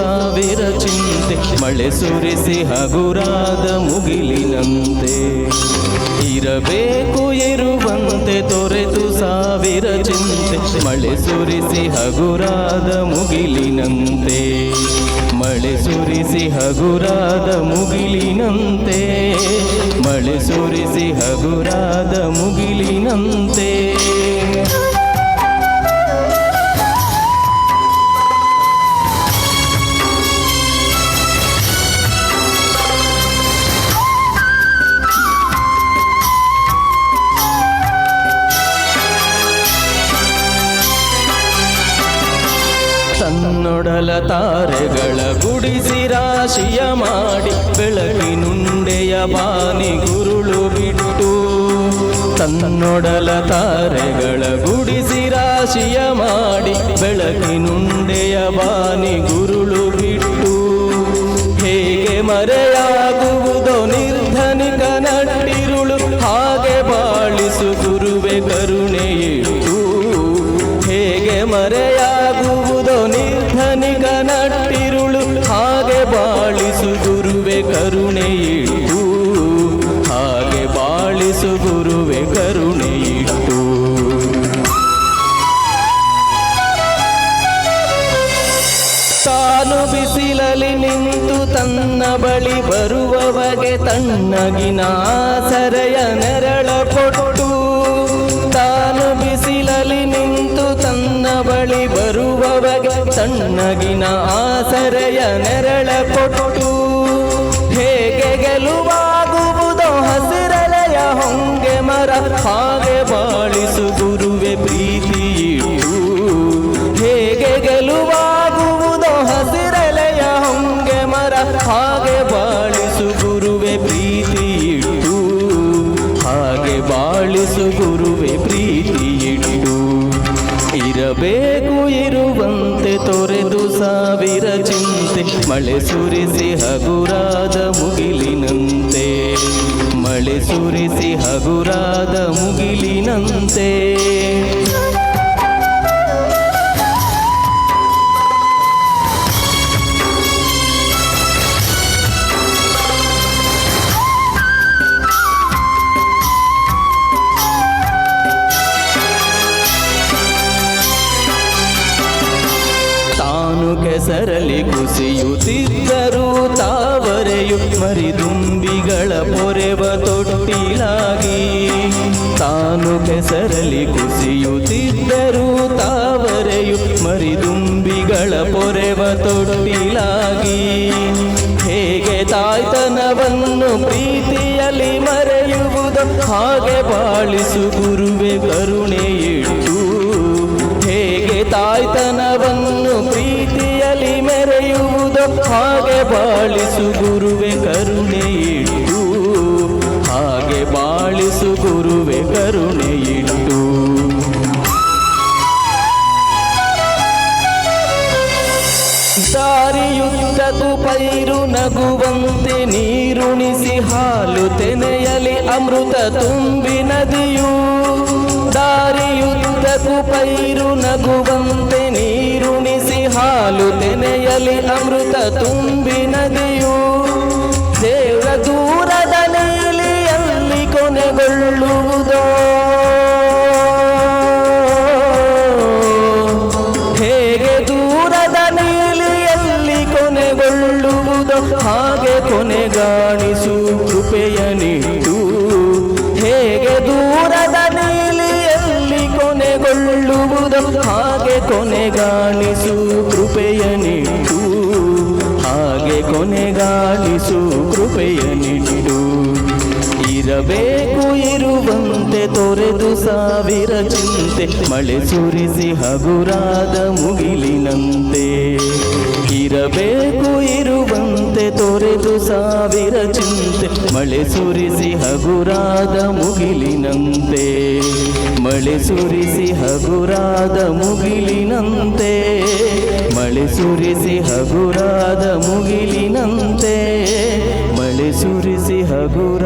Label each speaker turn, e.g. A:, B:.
A: ಸಾವಿರ ಚಿಂತೆ ಮಳೆ ಸುರಿಸಿ ಹಗುರಾದ ಮುಗಿಲಿನಂತೆ ಇರಬೇಕು ಇರುವಂತೆ ತೊರೆದು ಸಾವಿರ ಚಿಂತೆ ಮಳೆ ಸುರಿಸಿ ಹಗುರಾದ ಮುಗಿಲಿನಂತೆ ಮಳೆ ಸುರಿಸಿ ಹಗುರಾದ ಮುಗಿಲಿನಂತೆ ಮಳೆ ಸುರಿಸಿ ಹಗುರಾದ ಮುಗಿಲಿನಂತೆ ತನ್ನೊಡಲ ತಾರೆಗಳ ಗುಡಿಸಿ ರಾಶಿಯ ಮಾಡಿ ಬೆಳಕಿನುಂಡೆಯ ಬಾನಿ ಗುರುಳು ಬಿಟ್ಟು ತನ್ನೊಡಲ ತಾರೆಗಳ ಗುಡಿಸಿ ರಾಶಿಯ ಮಾಡಿ ಬೆಳಕಿನುಂಡೆಯ ಬಾನಿ ಗುರುಳು ಬಿಟ್ಟು ಹೇಗೆ ಮರೆಯಾಗುವುದೋ ನಿರ್ಧನಿಕ ನಟ್ಟಿರುಳು ಹಾಗೆ ಬಾಳಿಸು ಗುರುವೆ ಕರುಣೆಯಿಟ್ಟು ಹೇಗೆ ಮರೆಯಾಗುವುದೋ ನಿರ್ಧನಿಕ ನಟ್ಟಿರುಳು ಹಾಗೆ ಬಾಳಿಸು ಗುರುವೆ ಕರುಣೆಯಿಟ್ಟು ಹಾಗೆ ಬಾಳಿಸು ಗುರುವೆ ಕರುಣೆಯಿಟ್ಟು ತಾನು ಬಿಸಿಲಲ್ಲಿ ನಿಂತು ತನ್ನ ಬಳಿ ಬರುವವಗೆ ತಣ್ಣಗಿನ ಸರೆಯ ನೆರಳ ಕೊಟ್ಟು ತಾನು ಬಿಸಿಲಲ್ಲಿ ನಿಂತು ತನ್ನ ಬಳಿ ಬರುವವಗೆ ತಣ್ಣಗಿನ ಆಸರೆಯ ನೆರಳ ಕೊಟ್ಟು ಹೇಗೆ ಗೆಲುವಾಗುವುದೋ ಹಸಿರಲೆಯ ಹೊಂಗೆ ಮರ ಹಾಗೆ ಬಾಳಿಸು ಗುರುವೆ ಪ್ರೀತಿಯಿಟ್ಟು ಹೇಗೆ ಗೆಲುವಾಗುವುದೋ ಹಸಿರಲೆಯ ಹೊಂಗೆ ಮರ ಹಾಗೆ ಬಾಳಿಸು ಗುರುವೆ ಪ್ರೀತಿಯಿಟ್ಟು ಹಾಗೆ ಬಾಳಿಸು ಗುರುವೆ ಪ್ರೀತಿಯಿಟ್ಟು ಇರಬೇಕು ಇರುವಂತೆ ತೊರೆದು ಸಾವಿರ ಚಿಂತೆ ಮಳೆ ಸುರಿಸಿ ಹಗುರಾದ ಮುಗಿಲಿನಂತೆ ಮಳೆ ಸುರಿಸಿ ಹಗುರಾದ ಮುಗಿಲಿನಂತೆ ಕೆಸರಲಿ ಕುಸಿಯುತ್ತಿದ್ದರೂ ತಾವರೆಯು ಮರಿದುಂಬಿಗಳ ಪೊರೆವ ತೊಟ್ಟಿಲಾಗಿ ತಾನು ಕೆಸರಲಿ ಕುಸಿಯುತ್ತಿದ್ದರೂ ತಾವರೆಯು ಮರಿದುಂಬಿಗಳ ಪೊರೆವ ತೊಟ್ಟಿಲಾಗಿ ಹೇಗೆ ತಾಯ್ತನವನ್ನು ಪ್ರೀತಿಯಲ್ಲಿ ಮರೆಯುವುದು ಹಾಗೆ ಬಾಳಿಸು ಗುರುವೆ ಕರುಣೆಯಿಟ್ಟು ಹೇಗೆ ತಾಯ್ತನವನ್ನು ಪ್ರೀತಿಯಲ್ಲಿ ಮೆರೆಯುವುದು ಹಾಗೆ ಬಾಳಿಸು ಗುರುವೆ ಕರುಣೆಯಿಟ್ಟು ಹಾಗೆ ಬಾಳಿಸು ಗುರುವೆ ಕರುಣೆಯಿಟ್ಟು ದಾರಿಯುದ್ದಕ್ಕೂ ಪೈರು ನಗುವಂತೆ ನೀರುಣಿಸಿ ಹಾಲು ತೆನೆಯಲಿ ಅಮೃತ ತುಂಬಿ ನದಿಯು ದಾರಿಯುದ್ದಕ್ಕೂ ಪೈರು ನಗುವಂತೆ ನೀರುಣಿಸಿ ಹಾಲು ತೆನೆಯಲಿ ಅಮೃತ ತುಂಬಿ ನದಿಯು ದೇವರ ದೂರದ ನೀಲಿಯಲ್ಲಿ ಕೊನೆಗೊಳ್ಳುವುದೋ ಹೇಗೆ ದೂರದ ನೀಲಿಯಲ್ಲಿ ಕೊನೆಗೊಳ್ಳುವುದೋ ಹಾಗೆ ಕೊನೆಗಾಣಿಸು ಕೃಪೆಯ ನೀಡು ಹೇಗೆ ದೂರದ ನೀಲಿಯಲ್ಲಿ ಕೊನೆಗೊಳ್ಳುವುದೋ ಹಾಗೆ ಕೊನೆಗಾಣಿಸು ಕೃಪೆಯ ನೀಡು ಹಾಗೆ ಕೊನೆಗಾಣಿಸು ಕೃಪೆಯ ನೀಡು ಇರಬೇಕು ಇರುವಂತೆ ತೊರೆದು ಸಾವಿರ ಚಿಂತೆ ಮಳೆ ಸುರಿಸಿ ಹಗುರಾದ ಮುಗಿಲಿನಂತೆ ಇರಬೇಕು ಇರುವಂತೆ ತೊರೆದು ಸಾವಿರ ಚಿಂತೆ ಮಳೆ ಸುರಿಸಿ ಹಗುರಾದ ಮುಗಿಲಿನಂತೆ ಮಳೆ ಸುರಿಸಿ ಹಗುರಾದ ಮುಗಿಲಿನಂತೆ ಮಳೆ ಸುರಿಸಿ ಹಗುರಾದ ಮುಗಿಲಿನಂತೆ ಮಳೆ ಸುರಿಸಿ ಹಗುರ